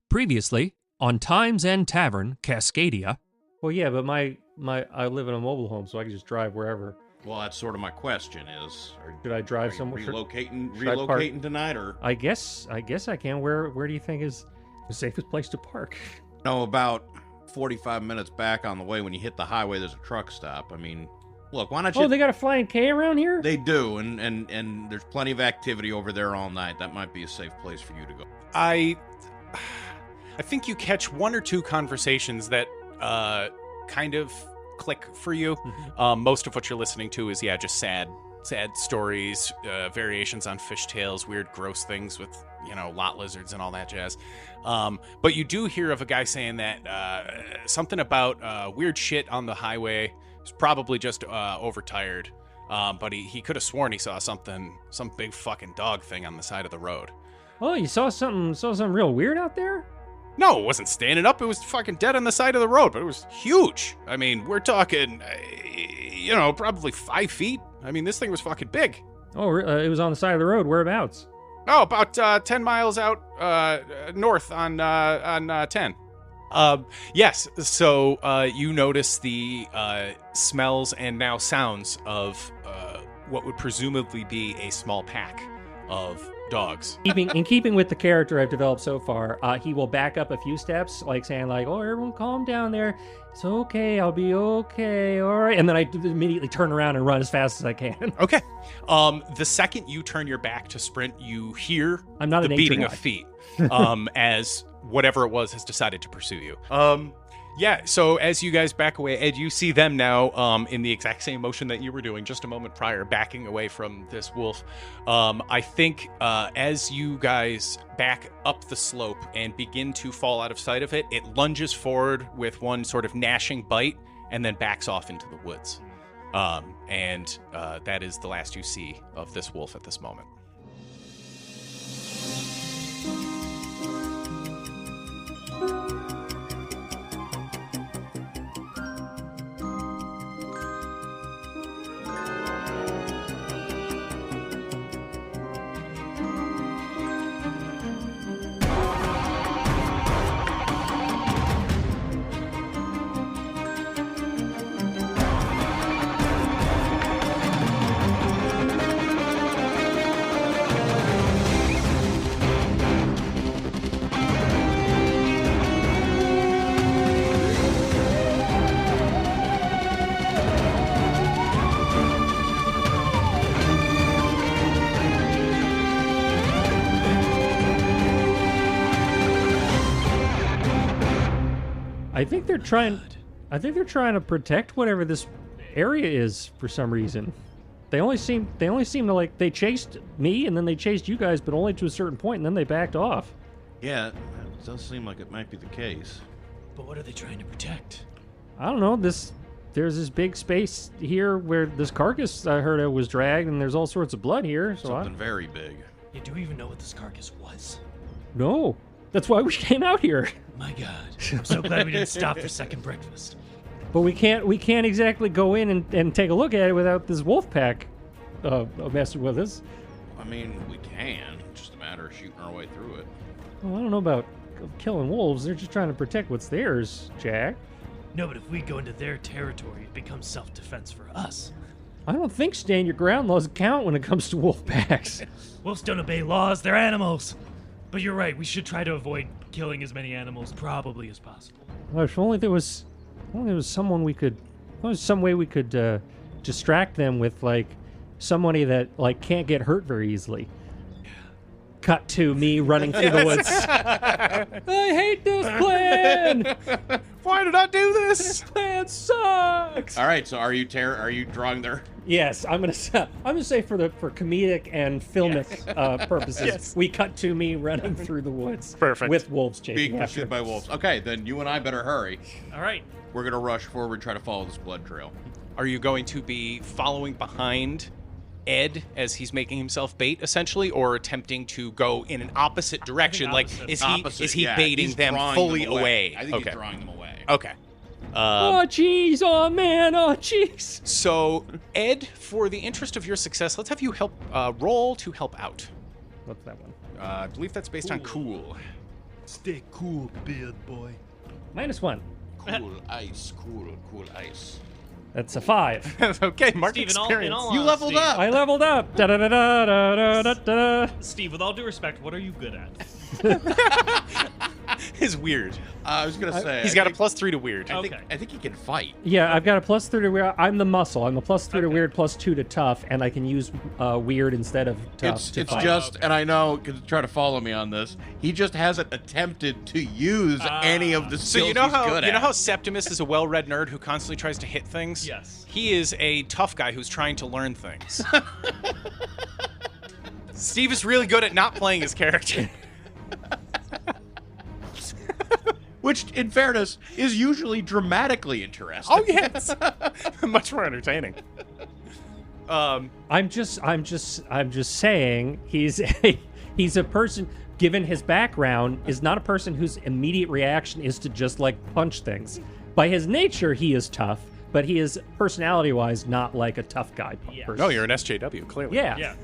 Previously, on Times End Tavern, Cascadia. Well, yeah, but I live in a mobile home, so I can just drive wherever. Well, that's sort of my question is, Should I drive are you somewhere? relocating tonight, or? I guess I can. Where do you think is the safest place to park? No, about 45 minutes back on the way when you hit the highway, there's a truck stop. I mean, look, why not you... Oh, they got a flying K around here? They do, and there's plenty of activity over there all night. That might be a safe place for you to go. I think you catch one or two conversations that kind of click for you. Most of what you're listening to is, just sad stories, variations on fishtails, weird, gross things with, lot lizards and all that jazz. But you do hear of a guy saying that something about weird shit on the highway. He's probably just overtired. But he could have sworn he saw some big fucking dog thing on the side of the road. Oh, you saw something real weird out there? No, it wasn't standing up. It was fucking dead on the side of the road, but it was huge. I mean, we're talking, probably 5 feet. I mean, this thing was fucking big. Oh, it was on the side of the road. Whereabouts? Oh, about 10 miles out north on 10. Yes, so you notice the smells and now sounds of what would presumably be a small pack of dogs. In keeping with the character I've developed so far, he will back up a few steps, like saying, "Oh, everyone, calm down there. It's okay. I'll be okay. All right." And then I immediately turn around and run as fast as I can. Okay. The second you turn your back to sprint, you hear the beating of feet as whatever it was has decided to pursue you. So as you guys back away, Ed, you see them now in the exact same motion that you were doing just a moment prior, backing away from this wolf. I think as you guys back up the slope and begin to fall out of sight of it, it lunges forward with one sort of gnashing bite and then backs off into the woods. And that is the last you see of this wolf at this moment. I think they're trying to protect whatever this area is for some reason. They only seem to they chased me and then they chased you guys, but only to a certain point, and then they backed off. Yeah, it does seem like it might be the case. But what are they trying to protect? I don't know. There's this big space here where this carcass I heard was dragged, and there's all sorts of blood here. So Something very big. Yeah, do we even know what this carcass was? No. That's why we came out here. My God, I'm so glad we didn't stop for second breakfast. But we can't exactly go in and take a look at it without this wolf pack messing with us. I mean, we can. It's just a matter of shooting our way through it. Well, I don't know about killing wolves. They're just trying to protect what's theirs, Jack. No, but if we go into their territory, it becomes self-defense for us. I don't think stand your ground laws count when it comes to wolf packs. Wolves don't obey laws. They're animals. But you're right. We should try to avoid killing as many animals probably as possible. Well, if only there was some way we could distract them with somebody that can't get hurt very easily. Cut to me running through the woods. I hate this plan. Why did I do this? This plan sucks. All right, so are you drawing their? Yes, I'm gonna say for comedic and filmic purposes, Yes. we cut to me running through the woods. Perfect. With wolves chasing Being after. pursued by wolves. Okay, then you and I better hurry. All right. We're gonna rush forward, try to follow this blood trail. Are you going to be following behind Ed as he's making himself bait, essentially, or attempting to go in an opposite direction? Is he baiting He's them drawing fully them away? I think he's drawing them away. Okay. Oh, jeez. Oh, man. Oh, jeez. So, Ed, for the interest of your success, let's have you roll to help out. What's that one? I believe that's based on cool. Stay cool, beard boy. -1. Cool ice, cool ice. That's a 5. Okay, mark Steve, experience. You leveled up. I leveled up. Da da da da da da da. Steve, with all due respect, what are you good at? Is weird. I was gonna say He's got a +3 to weird. Okay. I think he can fight. Yeah, I've got a +3 to weird. I'm the muscle. I'm a +3 to weird, +2 to tough, and I can use weird instead of tough. It's just, and I know, because try to follow me on this. He just hasn't attempted to use any of the skills So you know he's how good at. Septimus is a well-read nerd who constantly tries to hit things? Yes. He is a tough guy who's trying to learn things. Steve is really good at not playing his character. Which, in fairness, is usually dramatically interesting. Oh yes, much more entertaining. I'm just saying he's a person. Given his background, is not a person whose immediate reaction is to just like punch things. By his nature, he is tough, but he is personality-wise not like a tough guy person. No, you're an SJW, clearly. Yeah. Yeah.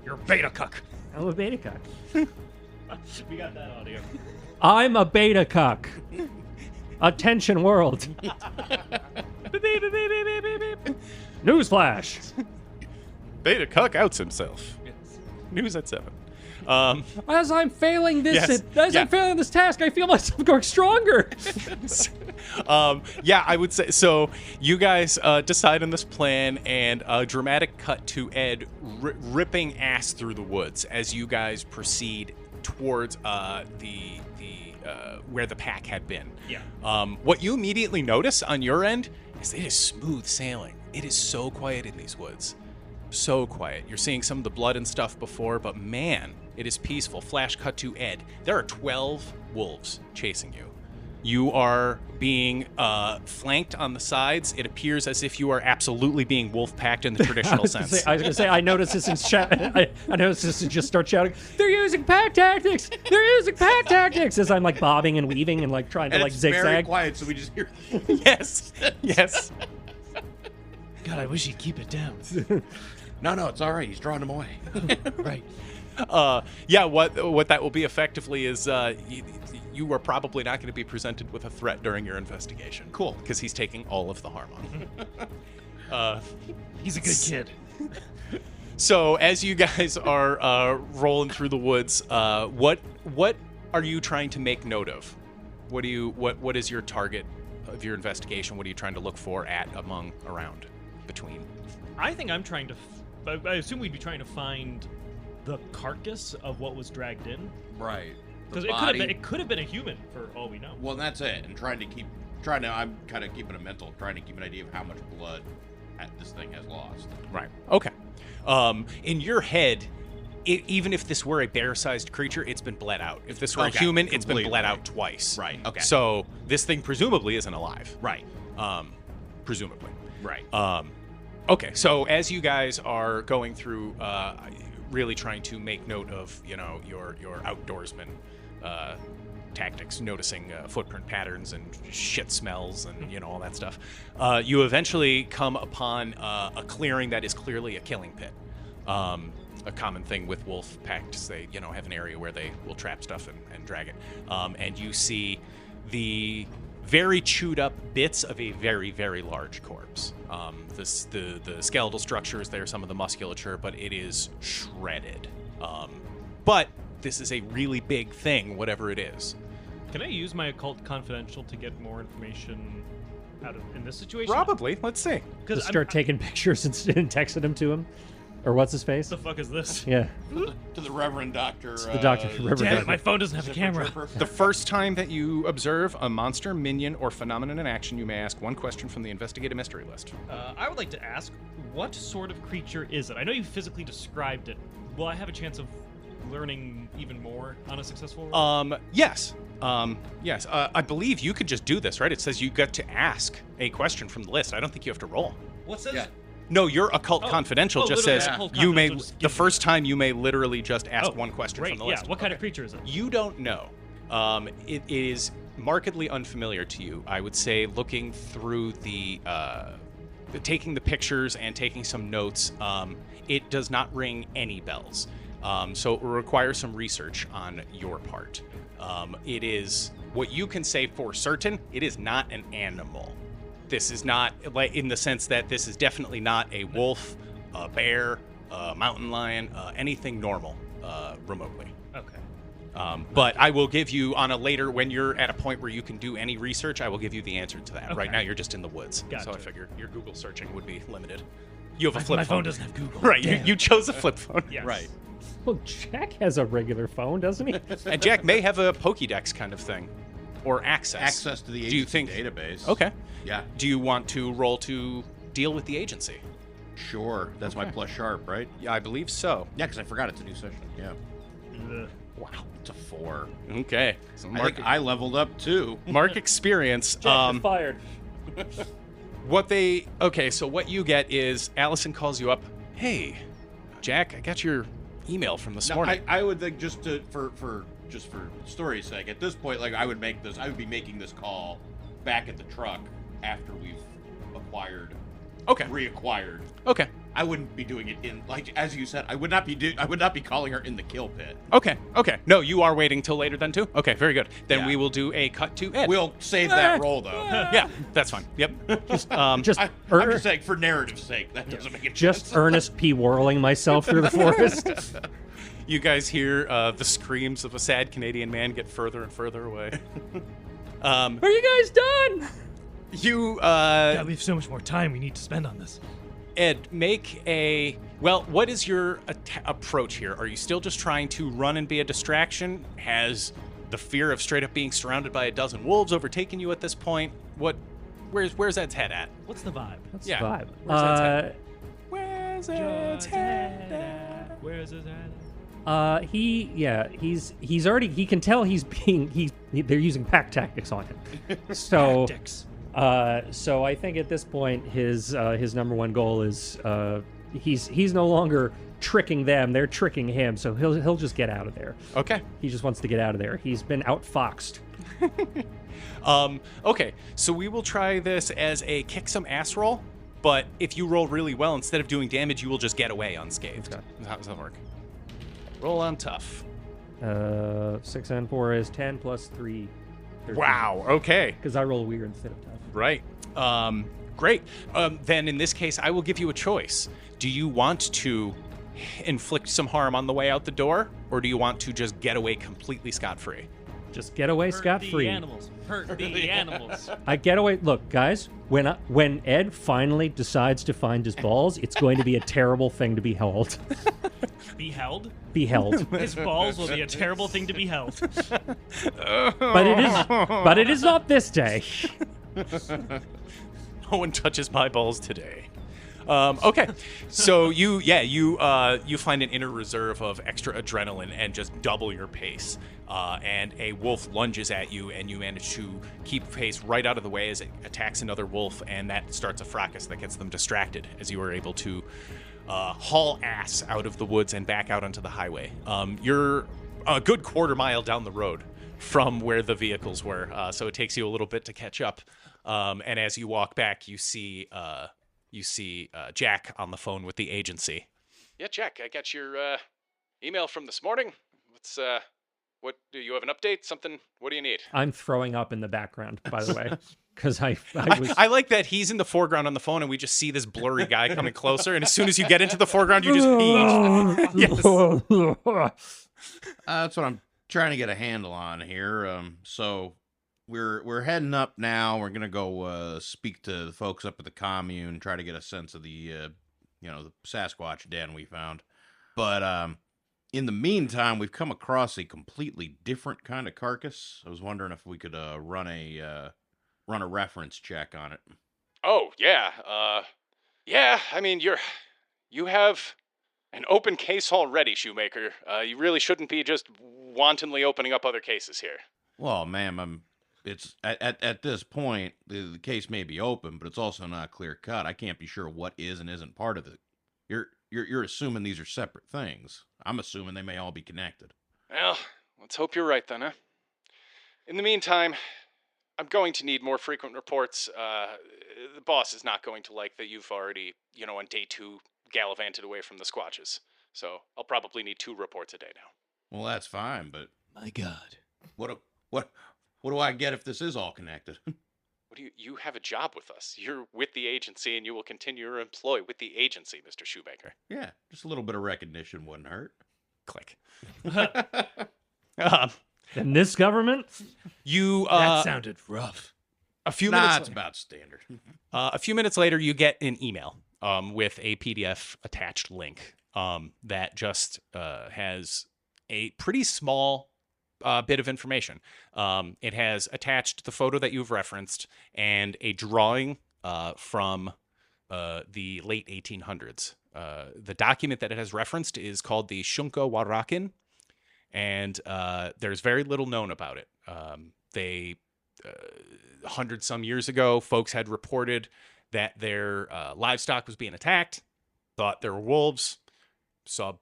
You're a beta cuck. I'm a beta cuck. We got that audio. I'm a beta cuck. Attention world. Newsflash. Beta Cuck outs himself. News at 7. As I'm failing this, Yes. I'm failing this task, I feel myself growing stronger. Yeah, I would say so. You guys decide on this plan, and a dramatic cut to Ed ripping ass through the woods as you guys proceed towards where the pack had been. Yeah. What you immediately notice on your end is it is smooth sailing. It is so quiet in these woods. So quiet. You're seeing some of the blood and stuff before, but man, it is peaceful. Flash cut to Ed. There are 12 wolves chasing you. You are being flanked on the sides. It appears as if you are absolutely being wolf-packed in the traditional sense. I was going to say, I noticed this and I noticed this and just start shouting, they're using pack tactics! They're using pack tactics! As I'm like bobbing and weaving and like trying to And like it's zigzag. very quiet, so we just hear. Yes. Yes. God, I wish he'd keep it down. No, it's all right. He's drawing them away. Right. Yeah, what that will be effectively is you are probably not going to be presented with a threat during your investigation. Cool. Because he's taking all of the harm on him. He's a good kid. So as you guys are rolling through the woods, what are you trying to make note of? What is your target of your investigation? What are you trying to look for around, between? I think I'm trying to. I assume we'd be trying to find the carcass of what was dragged in, Right. because it could have been a human for all we know. Well, that's it. And I'm kind of keeping a mental, trying to keep an idea of how much blood this thing has lost. Right. Okay. In your head, even if this were a bear-sized creature, it's been bled out. If this were a human, it's been bled out twice. Right. Okay. So this thing presumably isn't alive. Right. Presumably. Right. Okay. So as you guys are going through, really trying to make note of, your outdoorsman tactics, noticing footprint patterns and shit smells and all that stuff, you eventually come upon a clearing that is clearly a killing pit. A common thing with wolf packs, they have an area where they will trap stuff and drag it, and you see the very chewed up bits of a very, very large corpse. The skeletal structure is there, some of the musculature, but it is shredded. But this is a really big thing, whatever it is. Can I use my occult confidential to get more information in this situation? Probably. Let's see. Just start taking pictures and texting them to him. Or what's his face? What the fuck is this? Yeah. To the Reverend Doctor. The Doctor. Damn it, my phone doesn't have a camera. The first time that you observe a monster, minion, or phenomenon in action, you may ask one question from the investigative mystery list. I would like to ask, what sort of creature is it? I know you physically described it. Will I have a chance of learning even more on a successful roll? Yes. Yes. I believe you could just do this, right? It says you get to ask a question from the list. I don't think you have to roll. What's this? Yeah. No, your occult confidential just says you may. The first time you may literally just ask one question from the list. Yeah. What kind of creature is it? You don't know. It is markedly unfamiliar to you. I would say, looking through taking the pictures and taking some notes, it does not ring any bells. So it will require some research on your part. It is what you can say for certain. It is not an animal. This is not like in the sense that this is definitely not a wolf, a bear, a mountain lion, anything normal remotely. Okay. But I will give you on a later, when you're at a point where you can do any research, I will give you the answer to that. Okay. Right now, you're just in the woods. Gotcha. So I figure your Google searching would be limited. You have a flip My phone. phone doesn't have Google. Right, you chose a flip phone. Yes. Right. Well, Jack has a regular phone, doesn't he? And Jack may have a Pokédex kind of thing. Or access. Access to the Do you agency think, database. Okay. Yeah. Do you want to roll to deal with the agency? Sure. That's my plus sharp, right? Yeah, I believe so. Yeah, because I forgot it's a new session. Yeah. Ugh. Wow. It's a 4. Okay. So I think I leveled up too. Mark experience. Jack is fired. So what you get is Allison calls you up. Hey, Jack, I got your email from this morning. I would think just for story's sake, at this point, like I would be making this call back at the truck after we've reacquired. Okay. I wouldn't be doing it in, like as you said, I would not be calling her in the kill pit. Okay. No, you are waiting till later then too? Okay, very good. Then we will do a cut to Ed. We'll save that roll though. Yeah, that's fine. Yep. I'm just saying for narrative's sake, that doesn't make it Just Ernest P. whirling myself through the forest. You guys hear the screams of a sad Canadian man get further and further away. Are you guys done? God, we have so much more time we need to spend on this. Ed, what is your approach here? Are you still just trying to run and be a distraction? Has the fear of straight up being surrounded by a dozen wolves overtaken you at this point? Where's Ed's head at? What's the vibe? What's the vibe? Where's Ed's head? Where's Ed's head at? Where's his head? He's already, he can tell they're using pack tactics on him. So, Tactics. So I think at this point his number one goal is he's no longer tricking them; they're tricking him. So he'll just get out of there. Okay. He just wants to get out of there. He's been outfoxed. Okay. So we will try this as a kick some ass roll, but if you roll really well, instead of doing damage, you will just get away unscathed. Okay. How does that work? Roll on tough. 6 and 4 is 10 plus 3. 13. Wow. Okay. Because I roll weird instead of tough. Right. Great. Then in this case, I will give you a choice. Do you want to inflict some harm on the way out the door, or do you want to just get away completely scot-free? Just get away scot-free. Hurt the animals. I get away. Look, guys, when Ed finally decides to find his balls, it's going to be a terrible thing to behold. Beheld. His balls will be a terrible thing to behold. But it is not this day. No one touches my balls today. Okay, so you find an inner reserve of extra adrenaline and just double your pace. And a wolf lunges at you, and you manage to keep pace right out of the way as it attacks another wolf, and that starts a fracas that gets them distracted as you are able to haul ass out of the woods and back out onto the highway. You're a good quarter mile down the road from where the vehicles were, so it takes you a little bit to catch up. And as you walk back, you see Jack on the phone with the agency. Yeah, Jack, I got your email from this morning. What do you have an update? Something? What do you need? I'm throwing up in the background, by the way, because I like that he's in the foreground on the phone, and we just see this blurry guy coming closer. And as soon as you get into the foreground, you just pee. Yes. That's what I'm trying to get a handle on here. So we're heading up now. We're gonna go speak to the folks up at the commune, try to get a sense of the the Sasquatch den we found. But in the meantime, we've come across a completely different kind of carcass. I was wondering if we could run a reference check on it. Oh yeah, yeah. I mean, you have an open case already, Shoemaker. You really shouldn't be just wantonly opening up other cases here. Well, ma'am, it's at this point the case may be open, but it's also not clear cut. I can't be sure what is and isn't part of it. You're assuming these are separate things. I'm assuming they may all be connected. Well, let's hope you're right then, huh? In the meantime, I'm going to need more frequent reports. The boss is not going to like that you've already, on day 2, gallivanted away from the Squatches. So I'll probably need 2 reports a day now. Well, that's fine, but My God. what do I get if this is all connected? What do you have a job with us? You're with the agency, and you will continue your employ with the agency, Mr. Shoemaker. Yeah, just a little bit of recognition wouldn't hurt. Click. In this government? You That sounded rough. a few Nah, minutes. it's about standard. A few minutes later, you get an email with a PDF attached link that just has a pretty small bit of information. It has attached the photo that you've referenced and a drawing from the late 1800s. The document that it has referenced is called the Shunka Warakin, and there's very little known about it. 100 some years ago, folks had reported that their livestock was being attacked, thought there were wolves, saw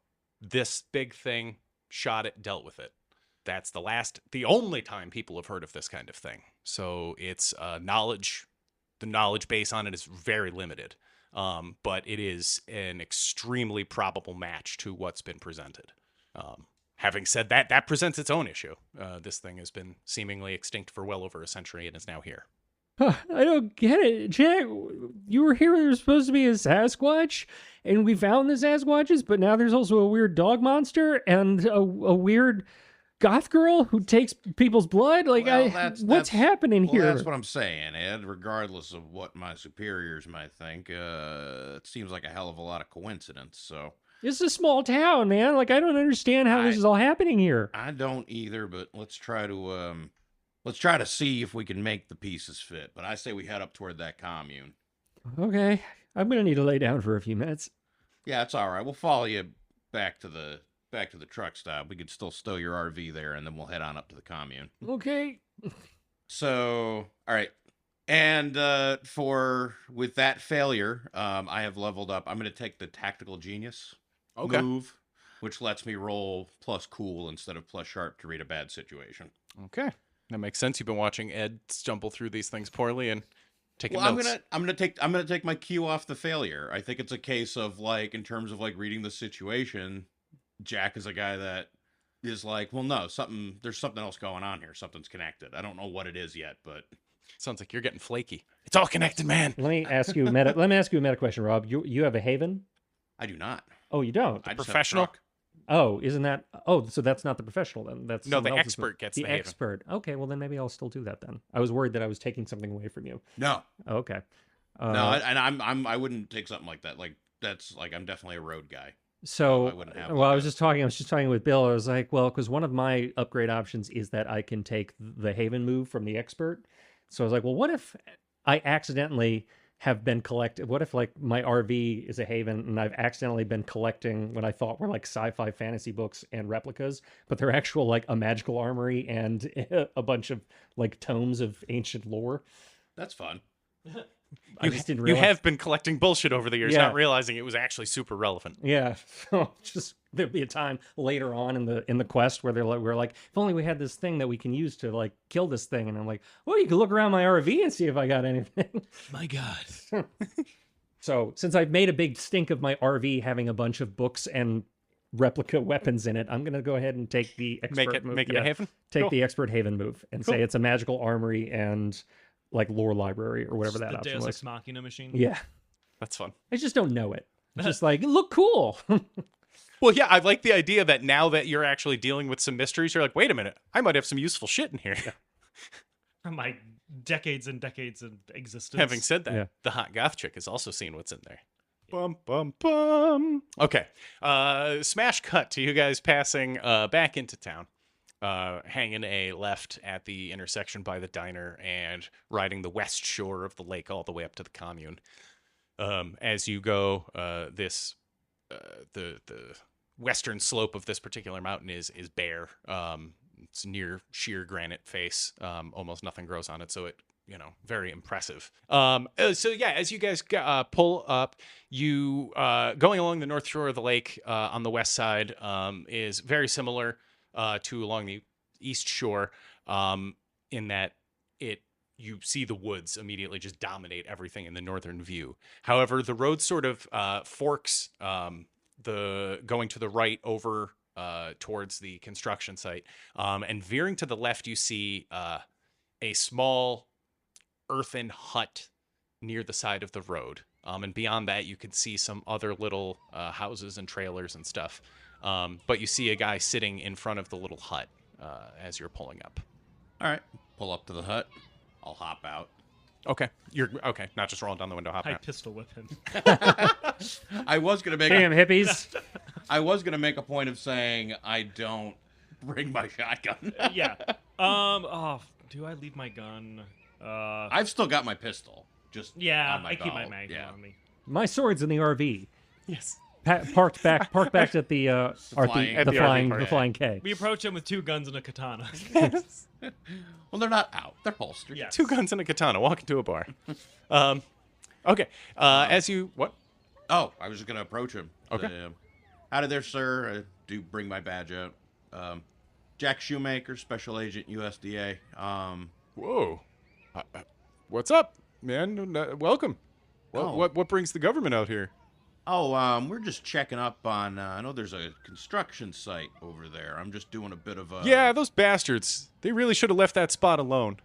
this big thing, shot it, dealt with it. That's the only time people have heard of this kind of thing. So it's the knowledge base on it is very limited. But it is an extremely probable match to what's been presented. Having said that, that presents its own issue. This thing has been seemingly extinct for well over a century and is now here. I don't get it. Jack, you were here when there was supposed to be a Sasquatch, and we found the Sasquatches, but now there's also a weird dog monster and a weird goth girl who takes people's blood. Like, Well, what's happening Well, here? that's what I'm saying, Ed. Regardless of what my superiors might think, it seems like a hell of a lot of coincidence. So This is a small town, man. Like, I don't understand how this is all happening here. I don't either. But let's try to see if we can make the pieces fit. But I say we head up toward that commune. Okay, I'm gonna need to lay down for a few minutes. Yeah, it's all right. We'll follow you back to the truck stop. We could still stow your RV there, and then we'll head on up to the commune. Okay. So, all right. And with that failure, I have leveled up. I'm going to take the tactical genius move, which lets me roll plus cool instead of plus sharp to read a bad situation. Okay, that makes sense. You've been watching Ed stumble through these things poorly and taking Well, notes. I'm gonna take my cue off the failure. I think it's a case of like, in terms of like reading the situation, Jack is a guy that is like, well, no, there's something else going on here. Something's connected. I don't know what it is yet, but Sounds like you're getting flaky. It's all connected, man. Let me ask you a meta question, Rob. You have a haven? I do not. Oh, you don't. I just have a Professional? truck. Oh, isn't that? Oh, so that's not the professional then. That's No, the someone else's expert gets the the haven. expert. Okay, well then maybe I'll still do that then. I was worried that I was taking something away from you. No, Oh, okay. no, I wouldn't take something like that. Like that's like I'm definitely a road guy. So, I wouldn't have well, like I was just talking with Bill. I was like, well, because one of my upgrade options is that I can take the Haven move from the expert. So I was like, well, what if I accidentally have been collecting? What if like my RV is a Haven and I've accidentally been collecting what I thought were like sci-fi fantasy books and replicas, but they're actual like a magical armory and a bunch of like tomes of ancient lore. That's fun. I just didn't You realize. have been collecting bullshit over the years, Yeah. not realizing it was actually super relevant. Yeah, so just there'll be a time later on in the quest where we're like, if only we had this thing that we can use to like kill this thing, and I'm like, well, you can look around my RV and see if I got anything. My God. So since I've made a big stink of my RV having a bunch of books and replica weapons in it, I'm gonna go ahead and take the expert move. Make it a haven? Take Cool. the expert haven move and Cool. say it's a magical armory and like lore library or whatever that the option Deus was. Ex Machina machine. Yeah, That's fun. I just don't know it. It's just like, look cool. Well, yeah, I like the idea that now that you're actually dealing with some mysteries, you're like, wait a minute, I might have some useful shit in here. From my decades and decades of existence. Having said that, Yeah. the hot goth chick has also seen what's in there. Bum, bum, bum. Okay. Smash cut to you guys passing back into town. Hanging a left at the intersection by the diner and riding the west shore of the lake all the way up to the commune. As you go, the western slope of this particular mountain is bare. It's near sheer granite face. Almost nothing grows on it, so it very impressive. So yeah, as you guys pull up, you going along the north shore of the lake on the west side is very similar to along the east shore, in that you see the woods immediately just dominate everything in the northern view. However, the road sort of forks going to the right over towards the construction site, and veering to the left, you see a small earthen hut near the side of the road. And beyond that, you can see some other little houses and trailers and stuff. But you see a guy sitting in front of the little hut as you're pulling up. All right, pull up to the hut. I'll hop out. Okay, you're okay. Not just rolling down the window, hop I out. pistol whip him. I was gonna make. Damn hippies! I was gonna make a point of saying I don't bring my shotgun. Yeah. Oh, do I leave my gun? I've still got my pistol. Just Yeah, on my I keep my belt. magnum Yeah. on me. My sword's in the RV. Yes. Parked back at the flying- At the RV park. the flying K. We approach him with 2 guns and a katana. Well, they're not out. They're holstered. Yeah. 2 guns and a katana. Walk into a bar. Okay. As you what? Oh, I was just gonna approach him. Okay. Howdy there, sir. I do bring my badge out. Jack Shoemaker, Special Agent USDA. Whoa. What's up, man? Welcome. Oh. What brings the government out here? We're just checking up on. I know there's a construction site over there. I'm just doing a bit of a. Yeah, those bastards. They really should have left that spot alone.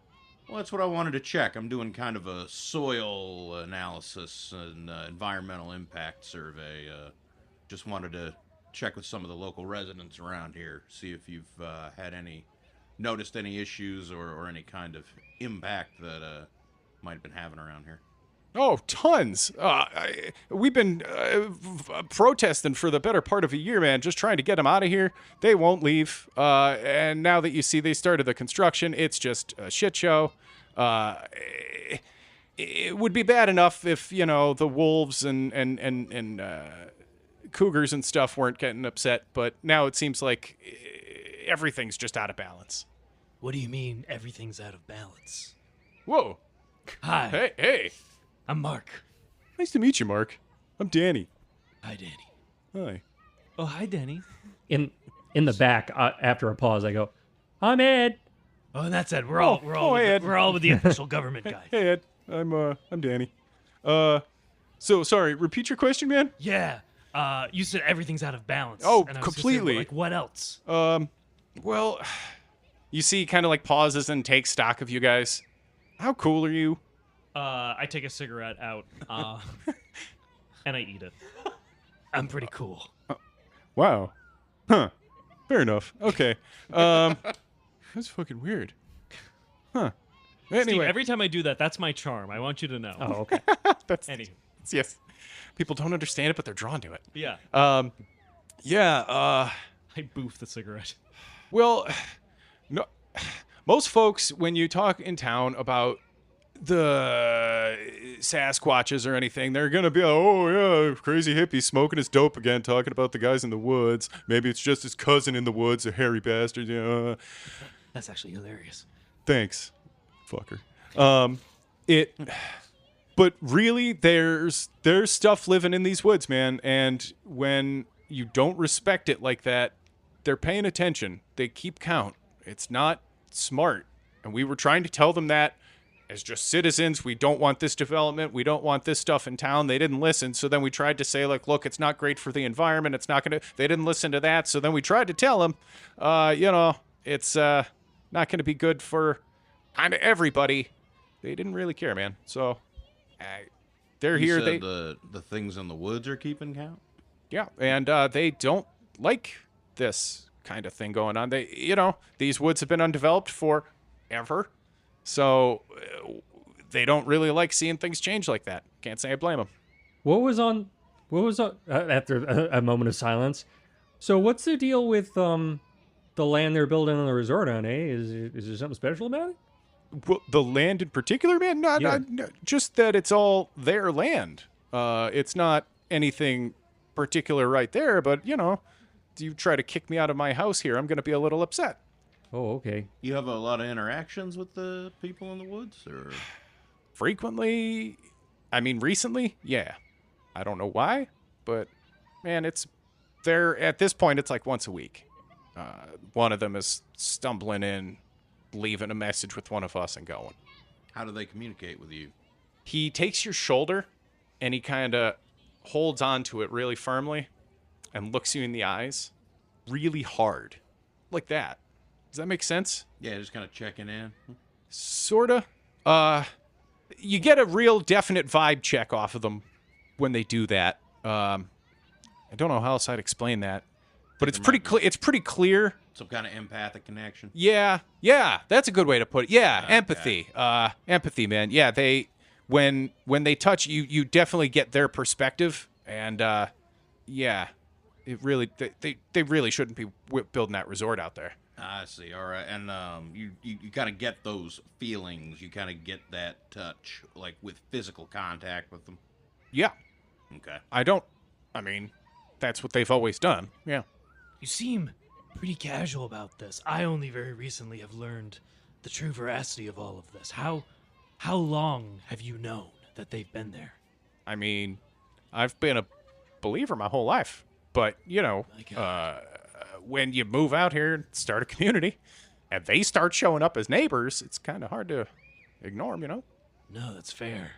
Well, that's what I wanted to check. I'm doing kind of a soil analysis and environmental impact survey. Just wanted to check with some of the local residents around here, see if you've noticed any issues or any kind of impact that might have been having around here. Oh, tons. We've been protesting for the better part of a year, man, just trying to get them out of here. They won't leave. And now that you see they started the construction, it's just a shit show. It would be bad enough if, the wolves and cougars and stuff weren't getting upset, but now it seems like everything's just out of balance. What do you mean everything's out of balance? Whoa. Hi, Hey. I'm Mark. Nice to meet you, Mark. I'm Danny. Hi, Danny. Hi. Oh, hi, Danny. In the back, after a pause, I go, "I'm Ed." Oh, and that's Ed. We're Oh, all hey, Ed. we're all with the official government guy. Hey, Ed. I'm Danny. So sorry. Repeat your question, man. Yeah. You said everything's out of balance. Oh, and I was gonna say, completely. like, what else? Well, you see, kind of like pauses and takes stock of you guys. How cool are you? I take a cigarette out, and I eat it. I'm pretty cool. Wow. Huh. Fair enough. Okay. That's fucking weird. Huh. Steve, Anyway, every time I do that, that's my charm. I want you to know. Oh, okay. that's Anywho. yes. People don't understand it, but they're drawn to it. Yeah. Yeah. I boof the cigarette. Well, no. Most folks, when you talk in town about the Sasquatches or anything, they're gonna be like, oh yeah, crazy hippie smoking his dope again, talking about the guys in the woods. Maybe it's just his cousin in the woods, a hairy bastard. That's actually hilarious. Thanks, fucker. But really, there's stuff living in these woods, man. And when you don't respect it like that, they're paying attention. They keep count. It's not smart. And we were trying to tell them that as just citizens. We don't want this development. We don't want this stuff in town. They didn't listen. So then we tried to say, like, look, it's not great for the environment. It's not going to, they didn't listen to that. So then we tried to tell them, it's not going to be good for kind of everybody. They didn't really care, man. So they're You here. said the things in the woods are keeping count? Yeah, and they don't like this kind of thing going on. They, these woods have been undeveloped forever, so they don't really like seeing things change like that. Can't say I blame them. What was on after a moment of silence? So what's the deal with the land they're building on the resort on? Is there something special about it? Well, the land in particular, man, not just that it's all their land. It's not anything particular right there, but you try to kick me out of my house here, I'm going to be a little upset. Oh, okay. You have a lot of interactions with the people in the woods, or frequently? I mean, recently, yeah. I don't know why, but man, it's there at this point. It's like once a week. One of them is stumbling in, leaving a message with one of us and going. How do they communicate with you? He takes your shoulder and he kind of holds on to it really firmly. and looks you in the eyes really hard. Like that. Does that make sense? Yeah, just kind of checking in. Sorta. You get a real definite vibe check off of them when they do that. I don't know how else I'd explain that, but it's pretty clear. It's pretty clear. Some kind of empathic connection. Yeah, that's a good way to put it. Yeah, empathy. Empathy, man. Yeah, when they touch you, you definitely get their perspective, and yeah, it really they really shouldn't be building that resort out there. I see. All right, and you kind of get those feelings. You kind of get that touch, like with physical contact with them. Yeah. Okay. I mean, that's what they've always done. Yeah. You seem pretty casual about this. I only very recently have learned the true veracity of all of this. How long have you known that they've been there? I mean, I've been a believer my whole life, but when you move out here and start a community, and they start showing up as neighbors, it's kind of hard to ignore them, you know? No, that's fair.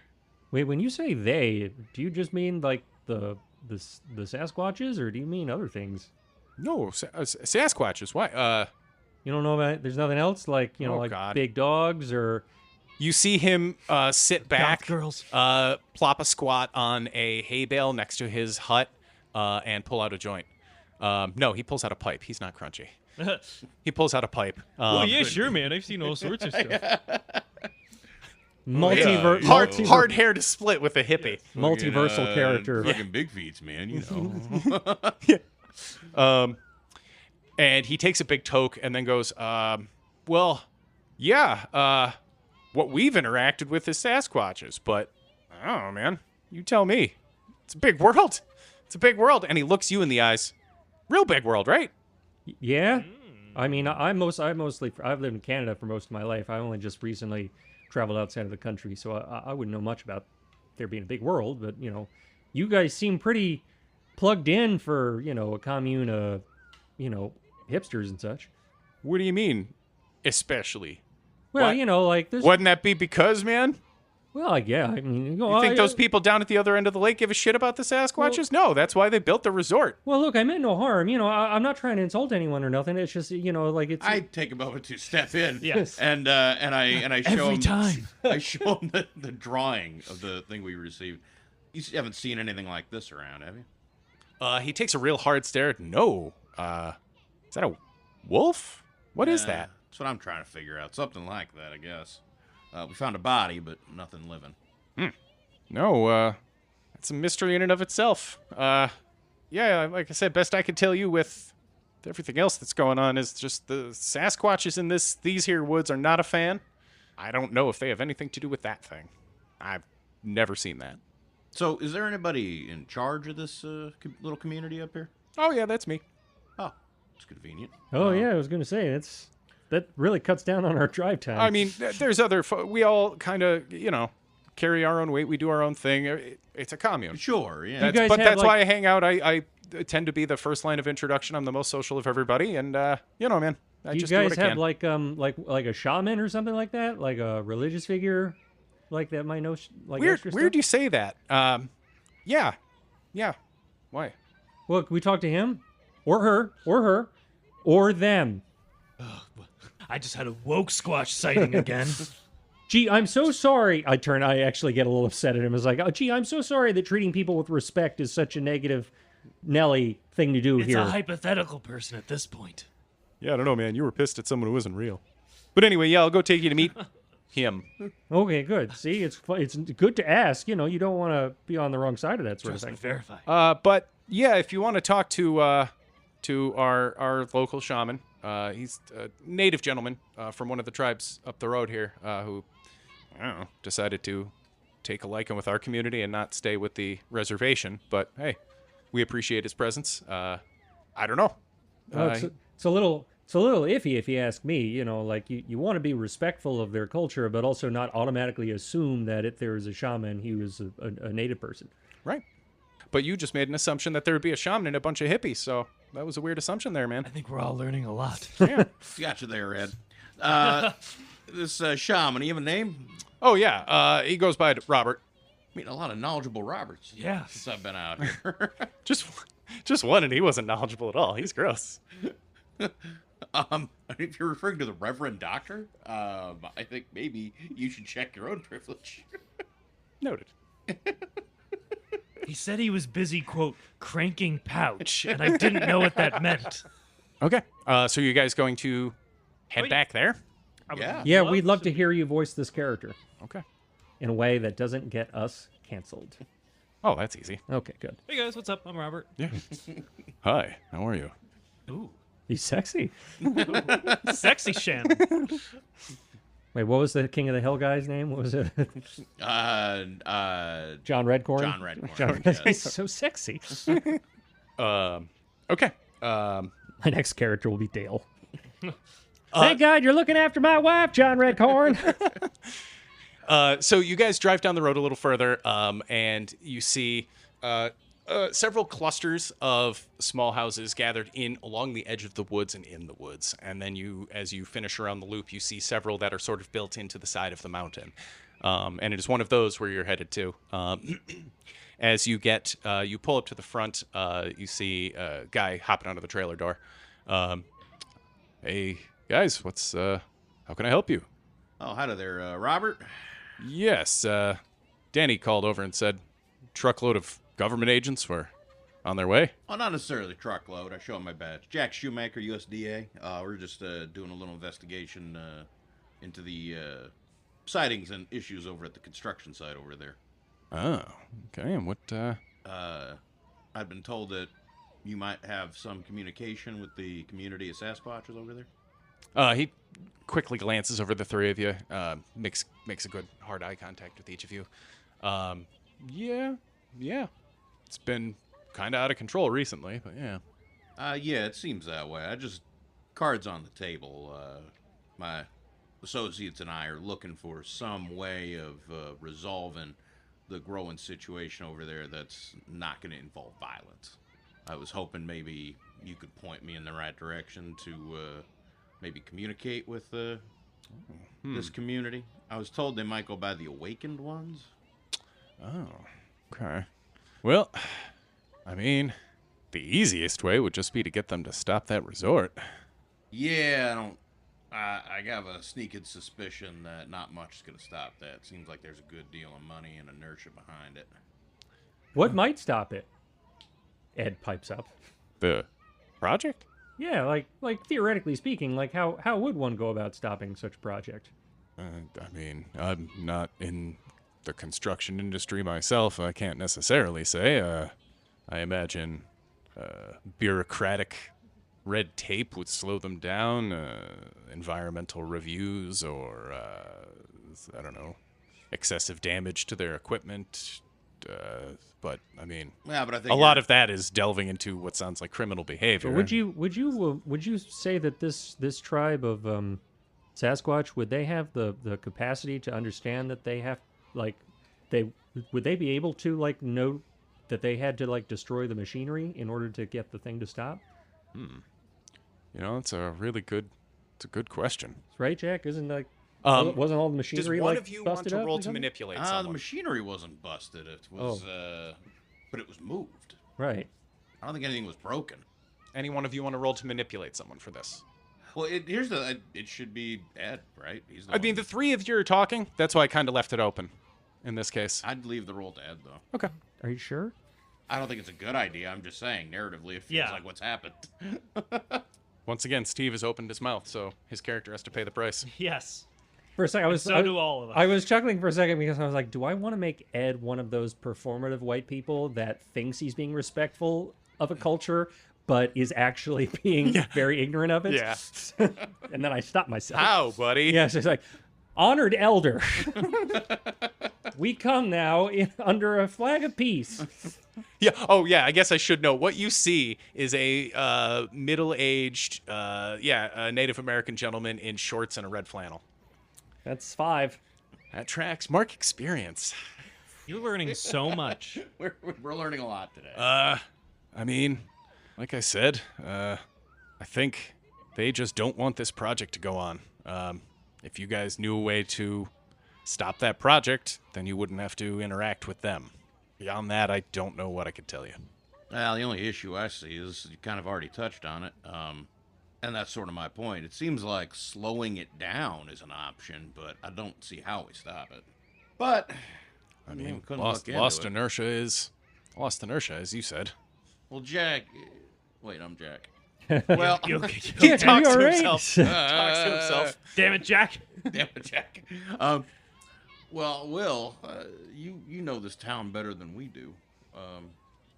Wait, when you say they, do you just mean like the Sasquatches, or do you mean other things? No, Sasquatches. Why? You don't know about? There's nothing else like God. big dogs or. You see him sit back, girls. plop a squat on a hay bale next to his hut, and pull out a joint. No, he pulls out a pipe. He's not crunchy. He pulls out a pipe. Oh yeah, sure, man. I've seen all sorts of stuff. Hard hair to split with a hippie. Multiversal character. Fucking big feet, man. You know. And he takes a big toke and then goes, what we've interacted with is Sasquatches, but I don't know, man. You tell me. It's a big world. It's a big world. And he looks you in the eyes. Real big world, right? Yeah. I mean, I've lived in Canada for most of my life. I only just recently traveled outside of the country, so I wouldn't know much about there being a big world, but, you guys seem pretty plugged in for, a commune of, hipsters and such. What do you mean, especially? Well, what? there's... Wouldn't that be because, man? Well, yeah, I mean... You think those people down at the other end of the lake give a shit about the Sasquatches? No, that's why they built the resort. Well, look, I meant no harm. I'm not trying to insult anyone or nothing. It's just, it's... I take a moment to step in. Yes. And I show Every him... time. I show him the drawing of the thing we received. You haven't seen anything like this around, have you? He takes a real hard stare. No. Is that a wolf? What is that? That's what I'm trying to figure out. Something like that, I guess. We found a body, but nothing living. No, it's a mystery in and of itself. Yeah, like I said, best I can tell you with everything else that's going on is just the Sasquatches in these here woods are not a fan. I don't know if they have anything to do with that thing. I've never seen that. So, is there anybody in charge of this little community up here? Oh, yeah, that's me. Oh, it's convenient. Oh, yeah, I was going to say, that really cuts down on our drive time. I mean, there's other we all kind of, carry our own weight. We do our own thing. It's a commune. Sure, yeah. That's why I hang out. I tend to be the first line of introduction. I'm the most social of everybody, and man, I just do what I can. Do you guys have like a shaman or something like that, like a religious figure, like that might know Weird you say that. Yeah. Why? Look, we talk to him, or her, or them. I just had a woke squatch sighting again. Gee, I'm so sorry. I actually get a little upset at him. It's like, oh, gee, I'm so sorry that treating people with respect is such a negative Nelly thing to do here. It's a hypothetical person at this point. Yeah, I don't know, man. You were pissed at someone who wasn't real. But anyway, yeah, I'll go take you to meet him. Okay, good. See, it's good to ask. You don't want to be on the wrong side of that sort of thing. Verify. But yeah, if you want to talk to our local shaman, he's a native gentleman from one of the tribes up the road here who, I don't know, decided to take a liking with our community and not stay with the reservation. But hey, we appreciate his presence. I don't know. It's a little iffy if you ask me. You want to be respectful of their culture, but also not automatically assume that if there is a shaman, he was a native person. Right. But you just made an assumption that there would be a shaman and a bunch of hippies, so that was a weird assumption there, man. I think we're all learning a lot. Yeah. Got you there, Ed. This shaman, you have a name? Oh, yeah. He goes by Robert. I mean, a lot of knowledgeable Roberts. Yeah. Since I've been out here. Just Just one, and he wasn't knowledgeable at all. He's gross. If you're referring to the Reverend Doctor, I think maybe you should check your own privilege. Noted. He said he was busy, quote, cranking pouch, and I didn't know what that meant. Okay. So you guys going to head back there? Yeah, we'd love to hear you voice this character. Okay. In a way that doesn't get us canceled. Oh, that's easy. Okay, good. Hey guys, what's up? I'm Robert. Yeah. Hi, how are you? Ooh. He's sexy. Sexy Shannon. Wait, what was the King of the Hill guy's name? What was it? John Redcorn? John Redcorn. Yes. He's so sexy. Okay. My next character will be Dale. Thank God you're looking after my wife, John Redcorn. So you guys drive down the road a little further, and you see several clusters of small houses gathered in along the edge of the woods and in the woods. And then as you finish around the loop, you see several that are sort of built into the side of the mountain. And it is one of those where you're headed to. As you you pull up to the front, you see a guy hopping out of the trailer door. Hey, guys, how can I help you? Oh, hi there, Robert. Yes, Danny called over and said truckload of government agents were on their way. Well, not necessarily truckload. I show him my badge. Jack Shoemaker, USDA. We're just doing a little investigation into the sightings and issues over at the construction site over there. Oh, okay. And what? I've been told that you might have some communication with the community of Sasquatches over there. He quickly glances over the three of you, makes a good hard eye contact with each of you. Yeah. It's been kind of out of control recently, but yeah. Yeah, it seems that way. Cards on the table. My associates and I are looking for some way of resolving the growing situation over there that's not going to involve violence. I was hoping maybe you could point me in the right direction to maybe communicate with this community. I was told they might go by the Awakened Ones. Oh, okay. Well, I mean, the easiest way would just be to get them to stop that resort. Yeah, I have a sneaking suspicion that not much is going to stop that. Seems like there's a good deal of money and inertia behind it. What might stop it? Ed pipes up. The project? Yeah, like theoretically speaking, like how would one go about stopping such a project? I mean, I'm not in the construction industry myself. I can't necessarily say. I imagine bureaucratic red tape would slow them down, environmental reviews, or, I don't know, excessive damage to their equipment. But I mean, yeah, but I think a lot of that is delving into what sounds like criminal behavior. But would you say that this tribe of Sasquatch, would they have the capacity to understand that they have would they be able to know that they had to destroy the machinery in order to get the thing to stop? It's a good question. Right, Jack? Isn't wasn't all the machinery does one of you want busted to up roll or to something? manipulate the someone? machinery wasn't busted. It was, but it was moved. Right. I don't think anything was broken. Any one of you want to roll to manipulate someone for this? Well, it should be Ed, right? He's I mean, the three of you are talking. That's why I kind of left it open in this case. I'd leave the roll to Ed, though. Okay. Are you sure? I don't think it's a good idea. I'm just saying, narratively, it feels like what's happened. Once again, Steve has opened his mouth, so his character has to pay the price. Yes. For a second, do all of us. I was chuckling for a second because I was like, do I want to make Ed one of those performative white people that thinks he's being respectful of a culture, but is actually being very ignorant of it? Yeah. And then I stopped myself. How, buddy? Yes, it's like, honored elder. We come now under a flag of peace. Yeah. Oh, yeah. I guess I should know. What you see is a middle-aged, a Native American gentleman in shorts and a red flannel. That's 5. That tracks. Mark experience. You're learning so much. We're learning a lot today. I mean, like I said, I think they just don't want this project to go on. If you guys knew a way to stop that project, then you wouldn't have to interact with them. Beyond that, I don't know what I could tell you. Well, the only issue I see is you kind of already touched on it, and that's sort of my point. It seems like slowing it down is an option, but I don't see how we stop it. But I mean, we couldn't lost look into it. inertia is lost inertia, as you said. Well, Jack. Wait, I'm Jack. Well, You okay? Jack, are you Talks to all right? himself. Talks to himself. Damn it, Jack. damn it, Jack. Well, Will, you know this town better than we do.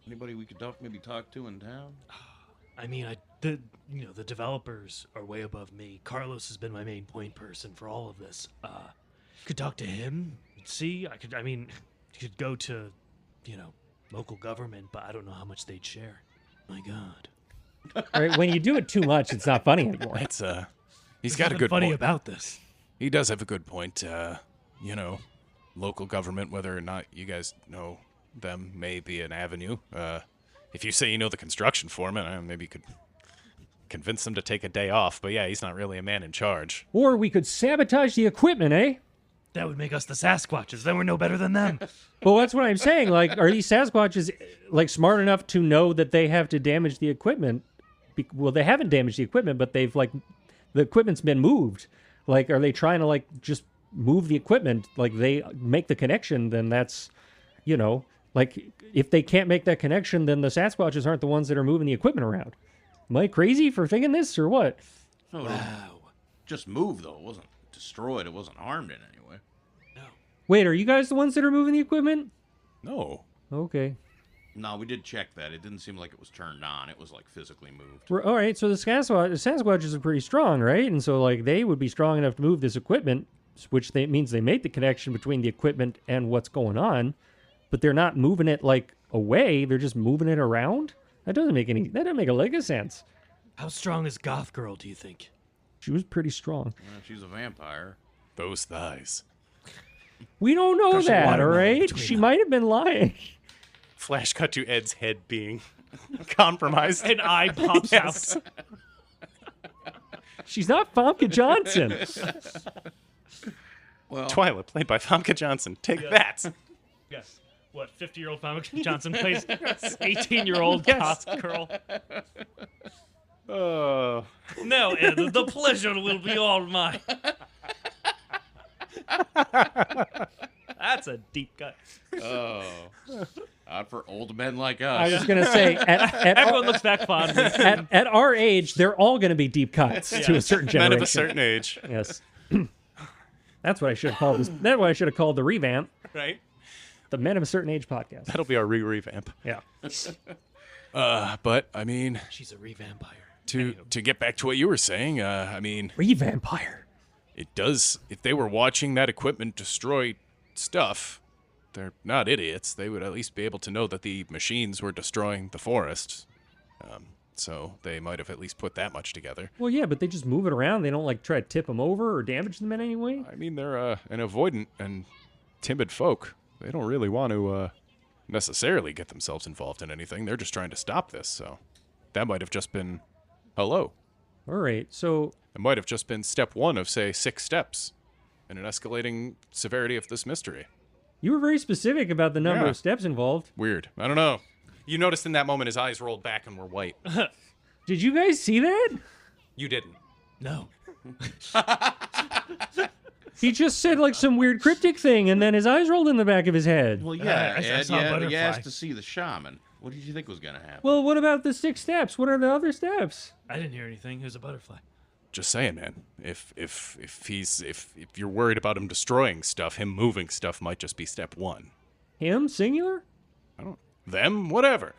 Anybody we could maybe talk to in town? I mean, the developers are way above me. Carlos has been my main point person for all of this. Could talk to him. See, you could go to, local government, but I don't know how much they'd share. My God. All right, when you do it too much, it's not funny anymore. It's he's There's got a nothing good funny point. about this. He does have a good point. Local government, whether or not you guys know them, may be an avenue. If you say you know the construction foreman, maybe you could convince them to take a day off. But yeah, he's not really a man in charge. Or we could sabotage the equipment, eh? That would make us the Sasquatches. Then we're no better than them. Well, that's what I'm saying. Like, are these Sasquatches like smart enough to know that they have to damage the equipment? Well, they haven't damaged the equipment, but they've the equipment's been moved. Like, are they trying to just move the equipment? Like, they make the connection, then that's, if they can't make that connection, then the Sasquatches aren't the ones that are moving the equipment around. Am I crazy for thinking this or what? Oh, wow. Just moved though. It wasn't destroyed. It wasn't harmed in any way. No. Wait, are you guys the ones that are moving the equipment? No. Okay. No, we did check that. It didn't seem like it was turned on. It was physically moved. All right, so the Sasquatches are pretty strong, right? And so they would be strong enough to move this equipment, which means they make the connection between the equipment and what's going on, but they're not moving it away. They're just moving it around. That doesn't make a lick of sense. How strong is Goth Girl, do you think? She was pretty strong. Well, she's a vampire. Those thighs. We don't know There's a that, all watermelon right? between She them. might have been lying. Flash cut to Ed's head being compromised. An eye pops Yes. out. She's not Famke Johnson. Well, Twyla, played by Famke Johnson. Take that. Yes. What, 50-year-old Famke Johnson plays 18-year-old Goth girl? Oh. No, Ed, the pleasure will be all mine. That's a deep cut. oh, not for old men like I was us. just going to say, Everyone looks back fondly. at our age, they're all going to be deep cuts to a certain Men generation. of a certain age. Yes. That's what I should have called this. That's what I should have called the revamp. Right? The Men of a Certain Age podcast. That'll be our revamp. Yeah. But, I mean, She's a revampire. to get back to what you were saying, Revampire. it does, if they were watching that equipment destroy stuff, they're not idiots. They would at least be able to know that the machines were destroying the forest. So they might have at least put that much together. Well, yeah, but they just move it around. They don't try to tip them over or damage them in any way. I mean, they're an avoidant and timid folk. They don't really want to necessarily get themselves involved in anything. They're just trying to stop this. So that might have just been hello. All right, so It might have just been step one of, say, 6 steps in an escalating severity of this mystery. you were very specific about the number Yeah. of steps involved. Weird. I don't know. You noticed in that moment his eyes rolled back and were white. Did you guys see that? You didn't. No. He just said some weird cryptic thing, and then his eyes rolled in the back of his head. Well, yeah, I Ed, saw a you butterfly. asked to see the shaman. What did you think was going to happen? Well, what about the 6 steps? What are the other steps? I didn't hear anything. It was a butterfly. Just saying, man. If you're worried about him destroying stuff, him moving stuff might just be step 1. Him, singular? Them, whatever.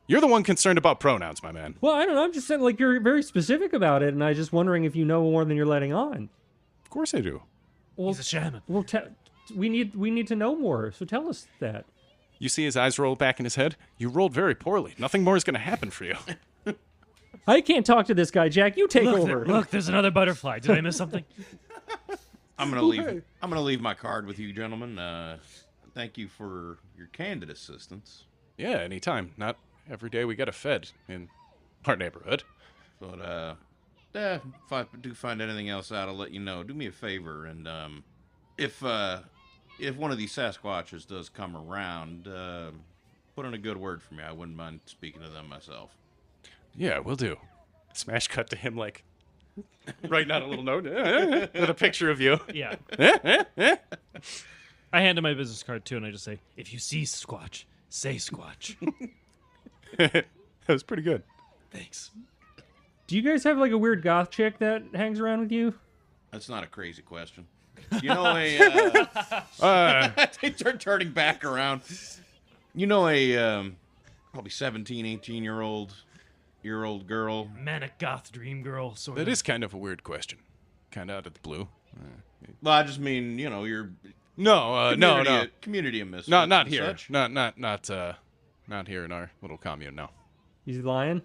You're the one concerned about pronouns, my man. Well, I don't know. I'm just saying, you're very specific about it, and I'm just wondering if you know more than you're letting on. Of course I do. Well, He's a shaman. well, we need to know more. So tell us that. You see his eyes roll back in his head? You rolled very poorly. Nothing more is going to happen for you. I can't talk to this guy, Jack. You take Look, over. look, there's another butterfly. Did I miss something? I'm gonna leave my card with you, gentlemen. Thank you for your candid assistance. Yeah, anytime. Not every day we get a fed in our neighborhood. But if I do find anything else out, I'll let you know. Do me a favor, and if one of these Sasquatches does come around, put in a good word for me. I wouldn't mind speaking to them myself. Yeah, we'll do. Smash cut to him, like, writing out a little note with a picture of you. Yeah. I hand him my business card, too, and I just say, if you see Squatch, say Squatch. That was pretty good. Thanks. Do you guys have like a weird goth chick that hangs around with you? That's not a crazy question. You know they start turning back around. You know a probably 17, 18-year-old girl. Manic goth dream girl, sort of. That is kind of a weird question. Kind of out of the blue. Well, I just mean, you know, you're no. Community of misfits. Not and here. such. Not here in our little commune, no. He's lying?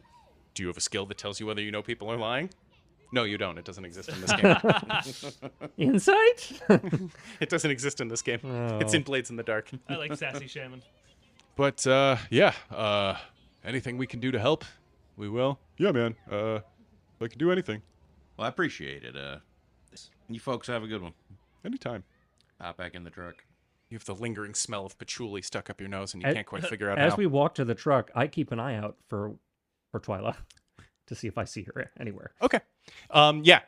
Do you have a skill that tells you whether you know people are lying? No, you don't. It doesn't exist in this game. Insight? It doesn't exist in this game. Oh. It's in Blades in the Dark. I like sassy shaman. But, anything we can do to help, we will. Yeah, man. I can do anything. Well, I appreciate it. You folks have a good one. Anytime. Hop back in the truck. You have the lingering smell of patchouli stuck up your nose, and you can't quite figure out As how. we walk to the truck, I keep an eye out for Twyla to see if I see her anywhere. Okay.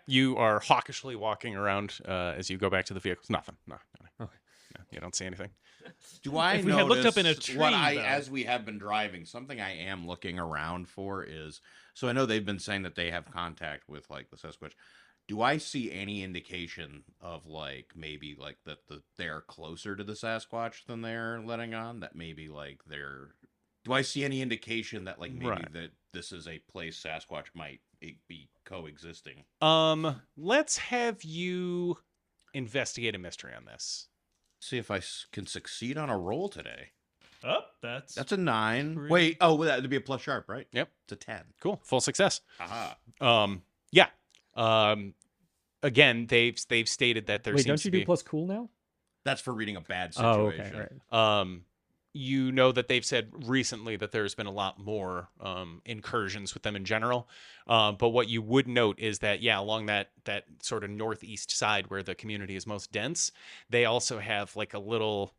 You are hawkishly walking around as you go back to the vehicles. Nothing. No. Okay. No, you don't see anything. Do I If we had looked up in a notice what tree, though. as we have been driving, something I am looking around for is, so I know they've been saying that they have contact with like the Sasquatch. Do I see any indication of like maybe like that they're closer to the Sasquatch than they're letting on? That maybe like they're. Do I see any indication that like maybe Right. that this is a place Sasquatch might be coexisting? Let's have you investigate a mystery on this. See if I can succeed on a roll today. Oh, that's That's a 9. Pretty- Wait, oh, well, that'd be a plus sharp, right? Yep. It's a 10. Cool. Full success. Aha. Again, they've stated that there Wait, seems don't to you be. do plus cool now? That's for reading a bad Oh, situation. okay, right. You know that they've said recently that there's been a lot more incursions with them in general. But what you would note is that, along that sort of northeast side where the community is most dense, they also have like a little.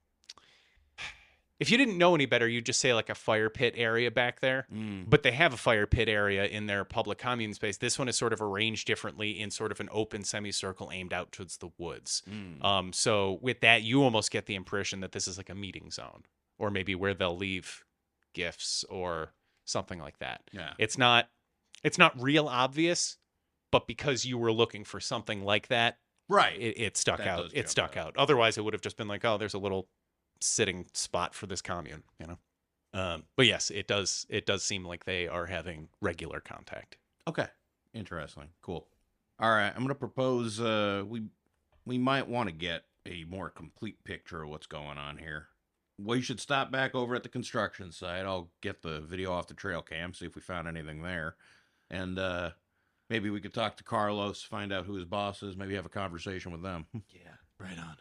If you didn't know any better, you'd just say like a fire pit area back there. But they have a fire pit area in their public commune space. This one is sort of arranged differently in sort of an open semicircle aimed out towards the woods. So with that, you almost get the impression that this is like a meeting zone, or maybe where they'll leave gifts or something like that. Yeah. It's not real obvious, but because you were looking for something like that, Right. it stuck That out. does It jump stuck out. out. Otherwise, it would have just been like, oh, there's a little sitting spot for this commune, you know. But yes, it does seem like they are having regular contact. Okay. Interesting. Cool. All right. I'm going to propose we might want to get a more complete picture of what's going on here. We should stop back over at the construction site. I'll get the video off the trail cam, see if we found anything there. And maybe we could talk to Carlos, find out who his boss is, maybe have a conversation with them. yeah, right on.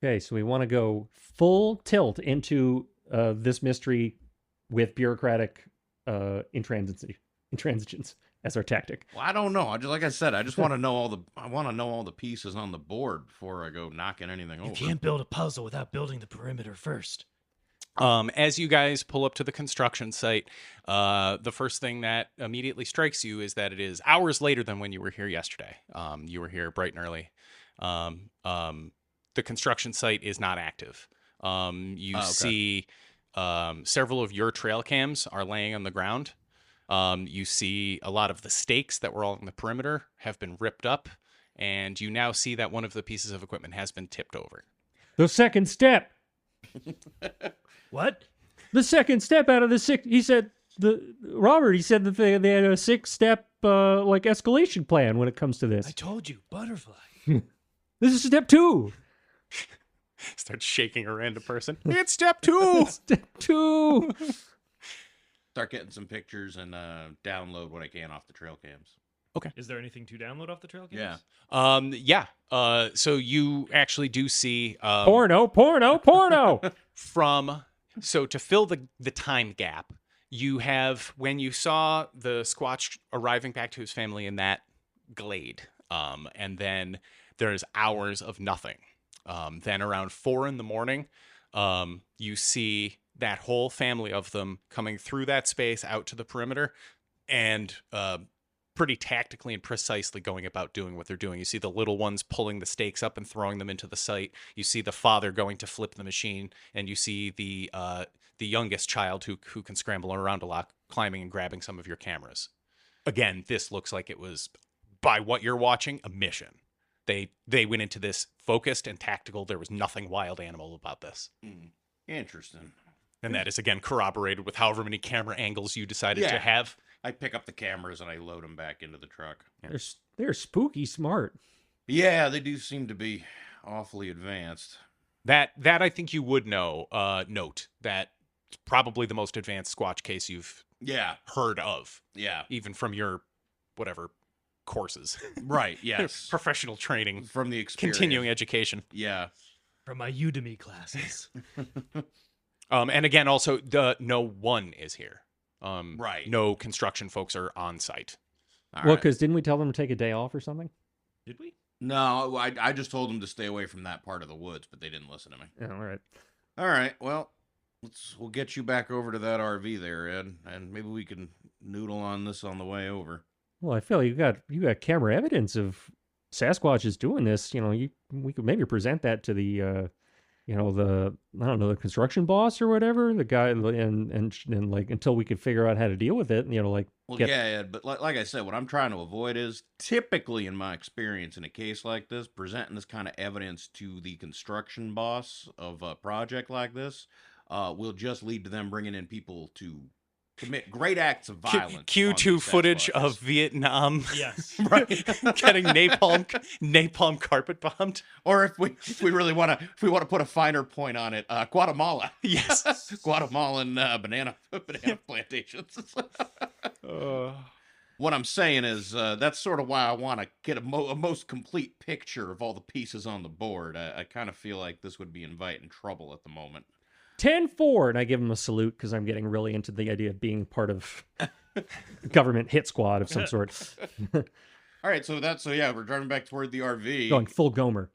Okay, so we want to go full tilt into this mystery with bureaucratic intransigence as our tactic. Well, I don't know. Like I said, I just want to know all the pieces on the board before I go knocking anything over. You can't build a puzzle without building the perimeter first. As you guys pull up to the construction site, the first thing that immediately strikes you is that it is hours later than when you were here yesterday. You were here bright and early. The construction site is not active. You see several of your trail cams are laying on the ground. You see a lot of the stakes that were along the perimeter have been ripped up, and you now see that one of the pieces of equipment has been tipped over. The second step. What? The second step out of the six. He said Robert. He said that they had a 6-step like escalation plan when it comes to this. I told you, butterfly. This is step 2. Starts shaking a random person. It's step 2. Step 2. Start getting some pictures and download what I can off the trail cams. Is there anything to download off the trail cams? Yeah. So you actually do see Porno. So to fill the time gap, you have, when you saw the Squatch arriving back to his family in that glade, and then there's hours of nothing. Then around 4 a.m, you see that whole family of them coming through that space out to the perimeter and pretty tactically and precisely going about doing what they're doing. You see the little ones pulling the stakes up and throwing them into the site. You see the father going to flip the machine, and you see the youngest child who can scramble around a lot, climbing and grabbing some of your cameras. Again, this looks like it was, by what you're watching, a mission. They went into this focused and tactical. There was nothing wild animal about this. Interesting. And that is, again, corroborated with however many camera angles you decided to have. I pick up the cameras and I load them back into the truck. They're spooky smart. Yeah, they do seem to be awfully advanced. That I think you would know. Note that it's probably the most advanced Squatch case you've heard of. Yeah. Even from your whatever courses. Right, yes. Professional training. From the experience. Continuing education. Yeah. From my Udemy classes. And again, also, no one is here. Right. No construction folks are on site. Well, because didn't we tell them to take a day off or something? Did we? No, I just told them to stay away from that part of the woods, but they didn't listen to me. Yeah, all right. All right, well, we'll get you back over to that RV there, Ed, and maybe we can noodle on this on the way over. Well, I feel you got camera evidence of Sasquatches doing this. We could maybe present that to the the construction boss or whatever, the guy, and like until we could figure out how to deal with it. Ed, but like I said, what I'm trying to avoid is typically, in my experience, in a case like this, presenting this kind of evidence to the construction boss of a project like this will just lead to them bringing in people to commit great acts of violence. Q2 footage of Vietnam. Yes. Right. Getting napalm carpet bombed. Or if we really want to put a finer point on it, Guatemala. Yes. Guatemalan banana plantations. What I'm saying is that's sort of why I want to get a most complete picture of all the pieces on the board. I kind of feel like this would be inviting trouble at the moment. 10-4, and I give him a salute because I'm getting really into the idea of being part of government hit squad of some sort. All right, so we're driving back toward the RV. Going full Gomer.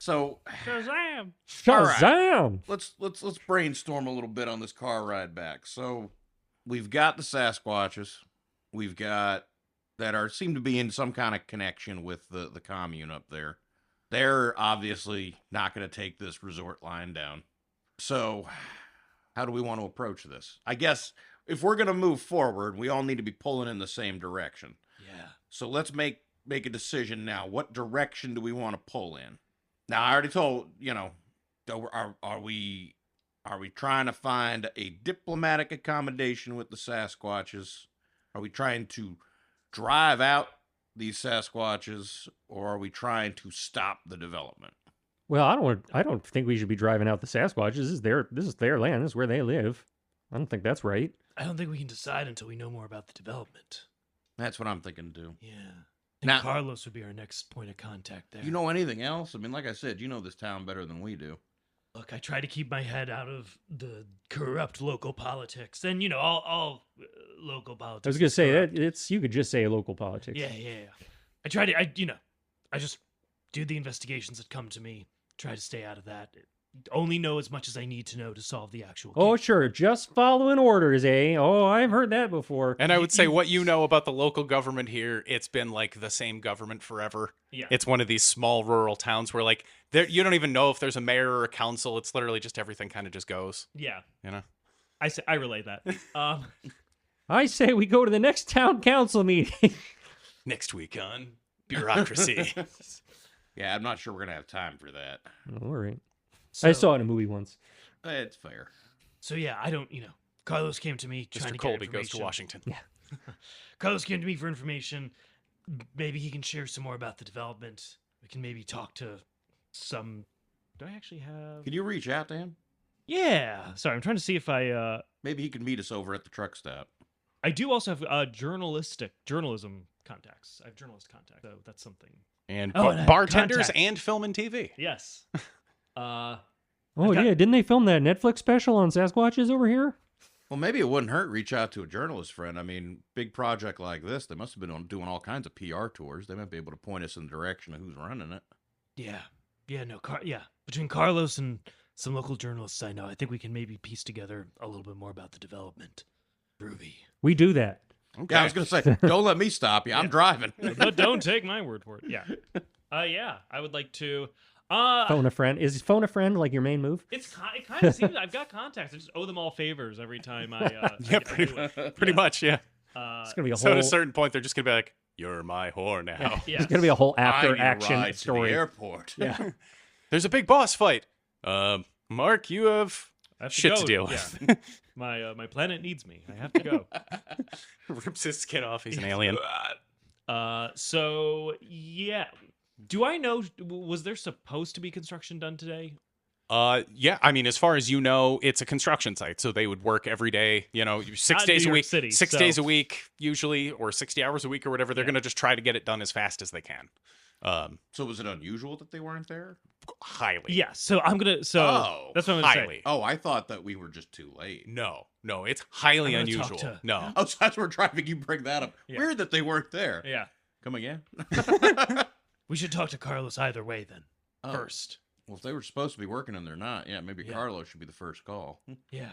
So Shazam! Shazam! Right. Let's brainstorm a little bit on this car ride back. So we've got the Sasquatches. We've got that seem to be in some kind of connection with the commune up there. They're obviously not going to take this resort line down. So, how do we want to approach this? I guess if we're going to move forward, we all need to be pulling in the same direction. Yeah. So let's make a decision now. What direction do we want to pull in? Now, I already told, are we trying to find a diplomatic accommodation with the Sasquatches? Are we trying to drive out these Sasquatches, or are we trying to stop the development? Well, I don't think we should be driving out the Sasquatches. This is their land. This is where they live. I don't think that's right. I don't think we can decide until we know more about the development. That's what I'm thinking too. Yeah. And Carlos would be our next point of contact there. You know anything else? I mean, like I said, you know this town better than we do. Look, I try to keep my head out of the corrupt local politics. And, all local politics. I was going to say, you could just say local politics. Yeah. I try to, I just do the investigations that come to me. Try to stay out of that. Only know as much as I need to know to solve the actual case. Oh, sure. Just following orders, eh? Oh, I've heard that before. And I would say what you know about the local government here, it's been like the same government forever. Yeah. It's one of these small rural towns where you don't even know if there's a mayor or a council. It's literally just everything kind of just goes. Yeah. I relay that. I say we go to the next town council meeting. Next week on bureaucracy. Yeah, I'm not sure we're going to have time for that. All right. I saw it in a movie once. It's fair. So, yeah, I don't, Carlos came to me trying to Mr. Colby get goes to Washington. Yeah. Carlos came to me for information. Maybe he can share some more about the development. We can maybe talk to some... Do I actually have... Can you reach out to him? Yeah. Sorry, I'm trying to see if I... Maybe he could meet us over at the truck stop. I do also have journalism contacts. I have journalist contacts, so that's something. And bartenders and film and TV. Yes. Yeah, didn't they film that Netflix special on Sasquatches over here? Well, maybe it wouldn't hurt reach out to a journalist friend. I mean, big project like this, they must have been doing all kinds of PR tours. They might be able to point us in the direction of who's running it. Yeah. Yeah, no, between Carlos and some local journalists I know. I think we can maybe piece together a little bit more about the development. Groovy. We do that. Okay. Yeah, I was going to say, don't let me stop you. I'm driving. But don't take my word for it. Yeah. Yeah, I would like to... phone a friend. Is phone a friend like your main move? It kind of seems I've got contacts. I just owe them all favors every time I yeah, pretty much, yeah. It's gonna be a So whole. at a certain point, they're just gonna be like, "You're my whore now." Yeah. It's gonna be a whole after I need a action ride story. to the airport. Yeah. There's a big boss fight. Mark, you have I have shit go. to deal with. Yeah. My planet needs me. I have to go. Rips his skin off. He's an alien. So yeah. Do I know? Was there supposed to be construction done today? Yeah. I mean, as far as you know, it's a construction site, so they would work every day. You know, 6 Not days New a York week, City, 6 so- days a week usually, or 60 hours a week or whatever. They're gonna just try to get it done as fast as they can. So was it unusual that they weren't there? Highly. Yeah. So I'm gonna. So Oh, that's what I'm gonna highly. say. Oh, I thought that we were just too late. No, it's highly I'm gonna talk unusual. to- No. Oh, so as we're driving, you bring that up. Yeah. Weird that they weren't there. Yeah. Come again? We should talk to Carlos either way then. Oh. First. Well, if they were supposed to be working and they're not, yeah, maybe Yeah. Carlos should be the first call. Yeah.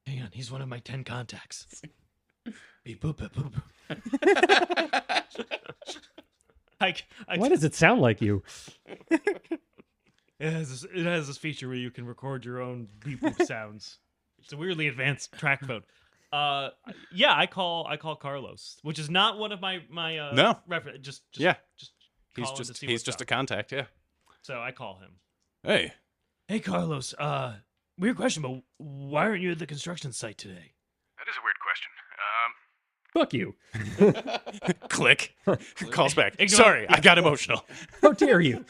Hang on, he's one of my 10 contacts. Beep boop boop boop. Why does it sound like you? It has this feature where you can record your own beep boop sounds. It's a weirdly advanced track phone. Yeah, I call Carlos, which is not one of my No. just Yeah. just He's call him to just see he's what's just a up. contact. Yeah. So I call him. Hey. Hey Carlos, weird question, but why aren't you at the construction site today? That is a weird question. Fuck you. Click. Calls back. Ignore- Sorry, I got emotional. How dare you?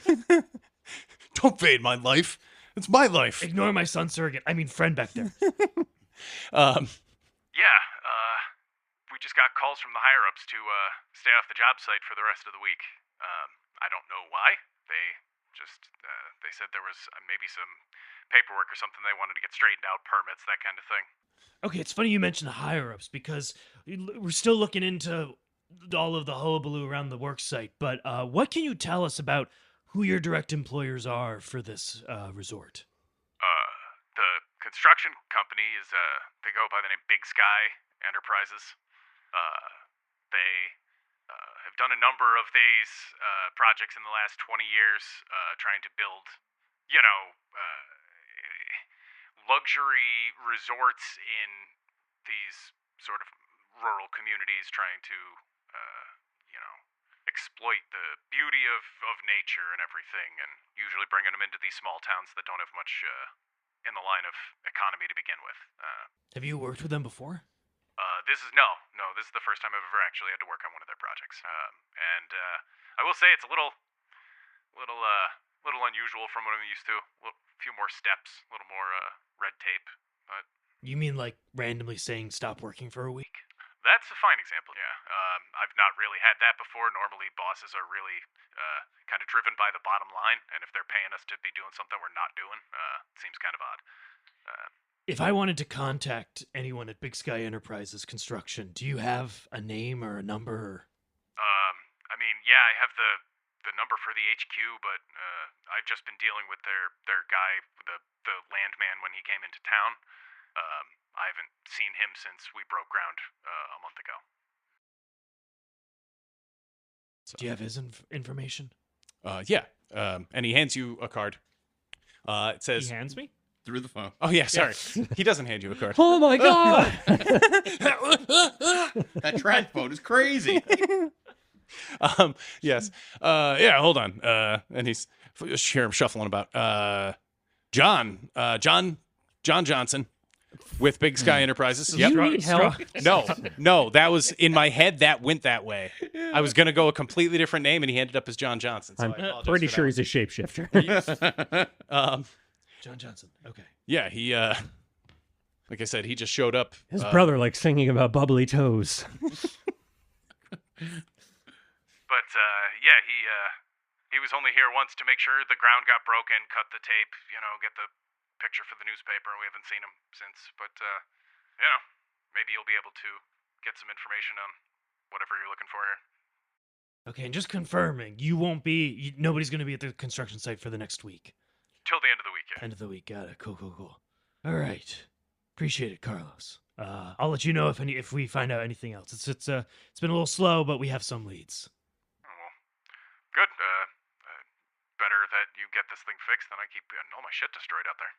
Don't fade my life. It's my life. Ignore my son surrogate. I mean friend back there. Yeah, we just got calls from the higher-ups to stay off the job site for the rest of the week. I don't know why. They said there was maybe some paperwork or something they wanted to get straightened out, permits, that kind of thing. Okay, it's funny you mentioned the higher ups because we're still looking into all of the hullabaloo around the work site. But what can you tell us about who your direct employers are for this resort? The construction company is, they go by the name Big Sky Enterprises. They have done a number of these projects in the last 20 years, trying to build, luxury resorts in these sort of rural communities, trying to, exploit the beauty of nature and everything, and usually bringing them into these small towns that don't have much in the line of economy to begin with. Have you worked with them before? This is the first time I've ever actually had to work on one of their projects. And I will say it's a little unusual from what I'm used to. A few more steps, a little more red tape. But You mean like randomly saying stop working for a week? that's a fine example. Yeah. I've not really had that before. Normally, bosses are really kind of driven by the bottom line, and if they're paying us to be doing something we're not doing, it seems kind of odd. If I wanted to contact anyone at Big Sky Enterprises Construction, do you have a name or a number? I mean, yeah, I have the number for the HQ, but I've just been dealing with their guy, the landman, when he came into town. I haven't seen him since we broke ground a month ago. Do you have his information? Yeah. And he hands you a card. It says, He hands me. Through the phone. "Oh yeah, sorry." He doesn't hand you a card. Oh my god! That track phone is crazy. Yes. Yeah. Hold on. And he's hear him shuffling about. John Johnson with Big Sky Enterprises. You need help. No, that was in my head. That went that way. I was gonna go a completely different name, and he ended up as John Johnson. So I I'm apologize pretty for sure that. he's a shapeshifter. John Johnson. Okay. Yeah, he. Like I said, he just showed up. His brother likes singing about bubbly toes. But yeah, he was only here once to make sure the ground got broken, cut the tape, get the picture for the newspaper, and we haven't seen him since. But maybe you'll be able to get some information on whatever you're looking for here. Okay, and just confirming, nobody's going to be at the construction site for the next week. till the end of the week. Yeah. End of the week. Got it. Cool. All right. Appreciate it, Carlos. I'll let you know if we find out anything else. It's been a little slow, but we have some leads. Oh, well, good. Better that you get this thing fixed than I keep getting all my shit destroyed out there.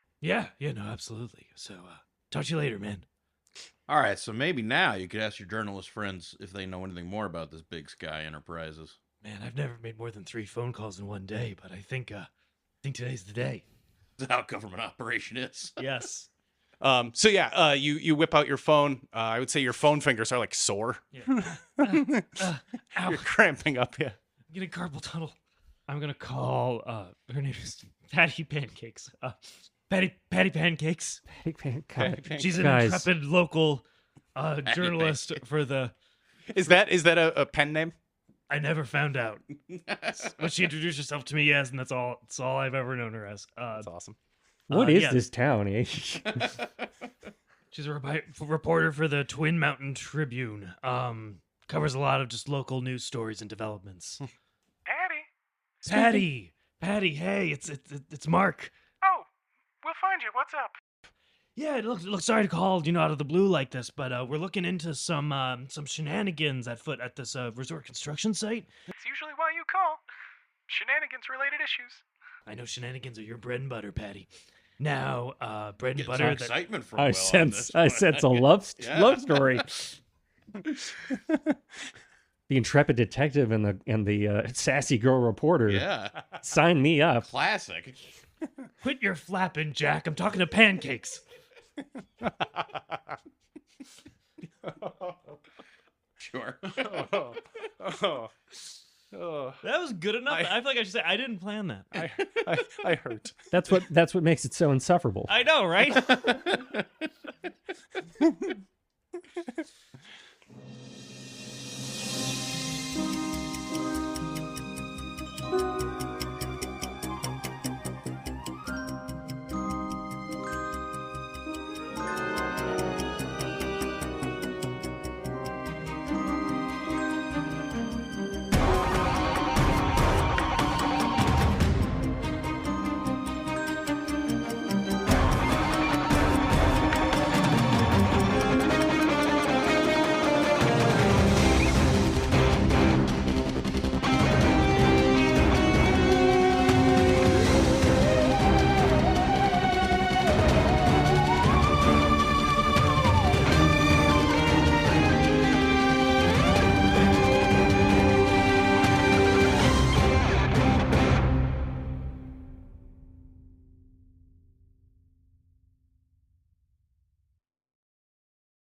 Yeah, no, absolutely. So, talk to you later, man. All right, so maybe now you could ask your journalist friends if they know anything more about this Big Sky Enterprises. Man, I've never made more than 3 phone calls in one day, but I think today's the day. That's how government operation is. Yes. So yeah, you whip out your phone. I would say your phone fingers are like sore. Yeah. Ow. You're cramping up. Yeah. I'm getting carpal tunnel. I'm gonna call. Her name is Patty Pancakes. Patty Pancakes. She's an intrepid local journalist for the. Is that a pen name? I never found out. But she introduced herself to me, yes, and that's all. That's all I've ever known her as. That's awesome. What is this town, eh? She's a reporter for the Twin Mountain Tribune. Covers a lot of just local news stories and developments. Patty, hey, it's Mark. Oh, we'll find you. What's up? Yeah, look. Sorry to call out of the blue like this, but we're looking into some shenanigans afoot at this resort construction site. It's usually why you call. Shenanigans-related issues. I know shenanigans are your bread and butter, Patty. Now, bread and Get butter. some excitement from I Will on sense this a one. love Yeah. story. The intrepid detective and the sassy girl reporter. Yeah, Sign me up. classic. Quit your flapping, Jack. I'm talking to Pancakes. Sure. That was good enough. I feel like I should say I didn't plan that. I hurt. That's what makes it so insufferable. I know, right?